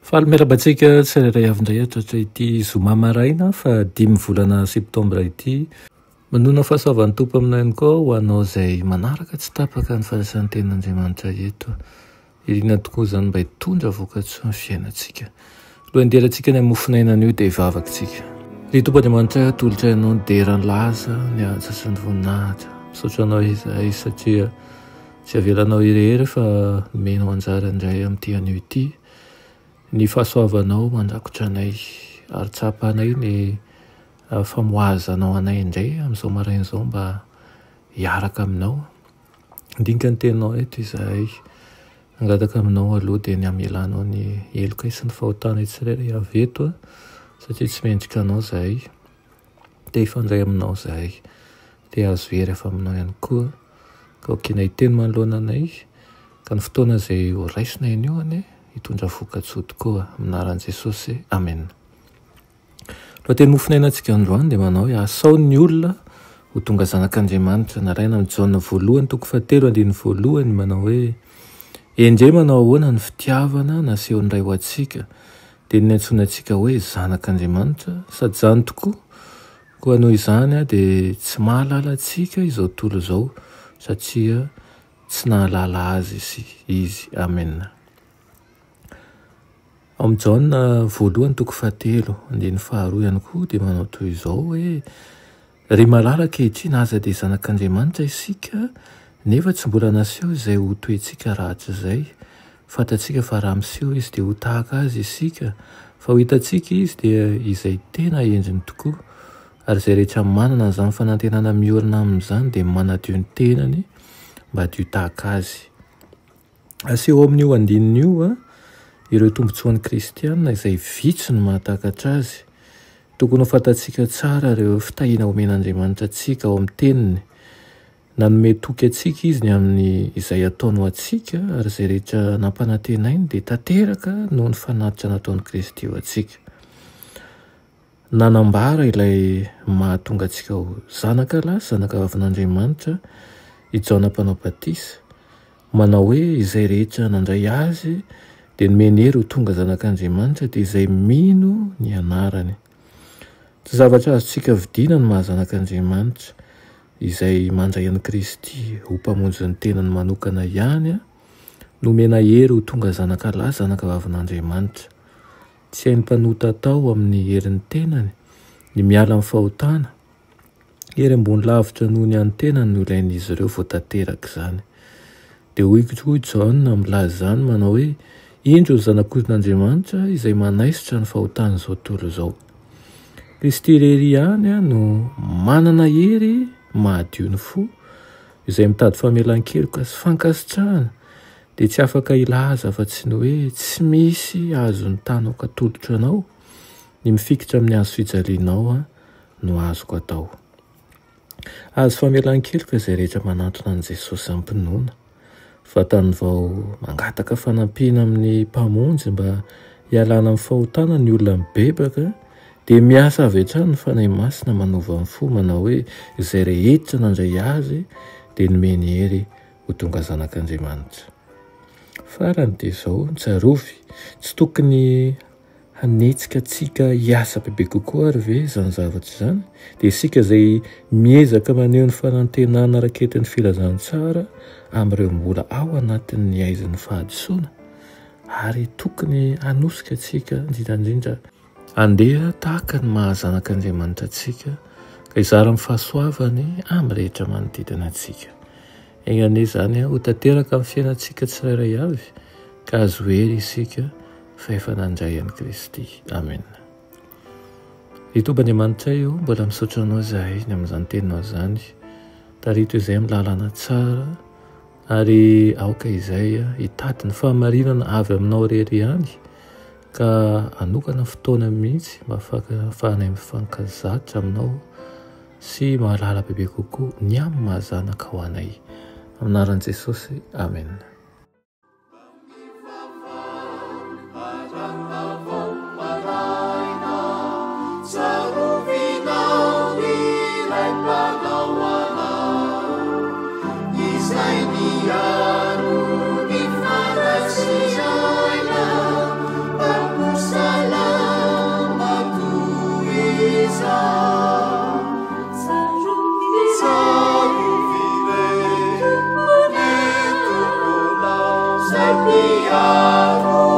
Fahaly-miarabantsika tsirairay avindray atratra ity zoma maraina fa 5 volana septambra ity. Manona fahasoavan'ny tompo aminay ihany koa ho anao izay manaraka tsy tapaka ny fanasan'ny ten'Andriamanitra eto. Irina tokoa izany mba hitondra vokatsoa ny fiainantsika. Alohan'ny derantsika ny hamofonainan'io dia hivavaka-tsika. Ry Tompo Andriamanitra, tolotra ianao ny deran'ny laza, ny anja sy ny voninahitra. Misaotra anao izahay satria tsy avelanao irery fa nomenao anjara indray amin'ity anio ity. Ny fahasoavanao mandrakotra anay ary tsapanay ny famoazanao anay indray amin'izao marain'izao mba hiaraka aminao. Indinka ny tenao eto izahay. Angataka aminao aloha dia ny amelanao ny heloka sy ny fahotanay tsirairay avy eto satria tsy mendrika anao izahay. Dia hifandray aminao izahay. Dia azo hery afa aminao ihany koa. Ka okiana hiteny manoloana anay ka ny fotoana izay ho raisina iny io anie hitondra vokatsoa tokoa aminaran'i Jesosy. Amen. Lohateny mofonainantsika androany dia manao hoe asaon'ny olona ho tonga zanak'Andriamanitra. Naraina amin'ny Jaona 1:7-1 manao hoe endre manao ahoana ny fitiavana nasehon'ny Ray ho antsika dia ny antsoina antsika hoe zanak'Andriamanitra sady izany tokoa. Koa noho izany dia tsy mahalala antsika izao tontolo izao satria tsy nahalala azy izy. Amen. Amin'ny Jaona 1:7-2 ihany koa dia manao toy izao hoe ry malala ankehitriny aza dia zanak'Andriamanitra isika nefa tsy mbola naseho izay ho toentsika rahatr' izay. Fantatsika fa raha miseho izy dia ho tahaka azy isika, fa ho hitantsika izy dia izay tena endriny tokoa. Ary izay rehetra manana an'izany fanantenana miorina amin'izany dia manadio ny tenany mba hadio tahaka azy. Aseho amin'io andinin'io ireo tombotsoan'ny kristianina izay vitsy no mahatakatra azy. Tokony ho fantatsika tsara ireo fitahiana omen'Andriamanitra antsika ao amin'ny teniny. Nanome toky antsika izy ny amin'ny izay ataony ho antsika ary izay rehetra nampanantenainy dia tanteraka noho ny fanatitra nataon'i Kristy ho antsika. Nanambara ilay mahatonga antsika ho zanaka lahy, zanaka vavin'Andriamanitra i Jaona mpanao batisa. Manao hoe izay rehetra nandray azy dia nomeny hery ho tonga zanak'Andriamanitra dia izay mino ny anarany. Tsy zavatra azontsika vidiana ny mahazanak'Andriamanitra izay mandray an'i Kristy ho mpamonjy ny tenany manokana ihany nomena hery ho tonga zanaka lahy, zanaka vavin'Andriamanitra. Tsy hainy mpanota tao amin'ny herin'ny tenany ny miala amin'ny fahotana. Hery ambony lavitra noho ny antenany no ilain'izy ireo vao tanteraka izany. Dia hoy Jaona milaza izany manao hoe indro ny zanak'Andriamanitra izay manaisotra ny fahotana izao tontolo izao. Kristy irery ihany no manana hery mahadio ny fo izay mitady famelan-keloka sy fankasitrahana dia tsy afaka ilaza fa tsy ny hoe tsy misy azony tanoka tolotra anao ny mifikitra amin'ny hazo fijalianao no azoko atao. Azo famelan-keloka izay rehetra manatona an'i Jesosy ampinoana. Vatany vao mangataka fanampiana amin'ny mpamonjy mba hialana amin'ny fahotana ny olona mibebaka dia miasa avy hatrany ny fanahy masina manova ny fo manao hoe izay rehetra nandray azy dia nomeny hery ho tonga zanak'Andriamanitra. Farany dia izao tsarovy, tsy tokony hanetsika antsika hiasa bebe kokoa ary ve izany zavatra izany dia isika izay miezaka maneho ny fanantenana raketin'ny filazantsara amin'ireo mbola ao anatin'ny aizan'ny fahadisoana ary tokony hanosika antsika indrindrandrindra andeha tahaka ny mahazanak'Andriamanitra antsika ka hizara amin'ny fahasoavany amin'ny rehetra manodidina antsika. Engane izany ho tanteraka amin'ny fiainantsika tsirairay avy ka azo hery isika fa efa nandray an'i Kristy. Amen. Ry Tompo Andriamanitra io mbola misaotra anao izahay ny amin'izany teninao izany. Tarito izay amin'ny lalana tsara ary aoka izay hitady ny fahamarinana avy aminao rery ihany ka hanokana fotoana mihitsy mba ahafahanay mifankazatra aminao sy mahalala bebe kokoa ny amin'ny mahazanaka ho anay. Aminaran'i Jesosy. Amen. Saruvi Sapiaro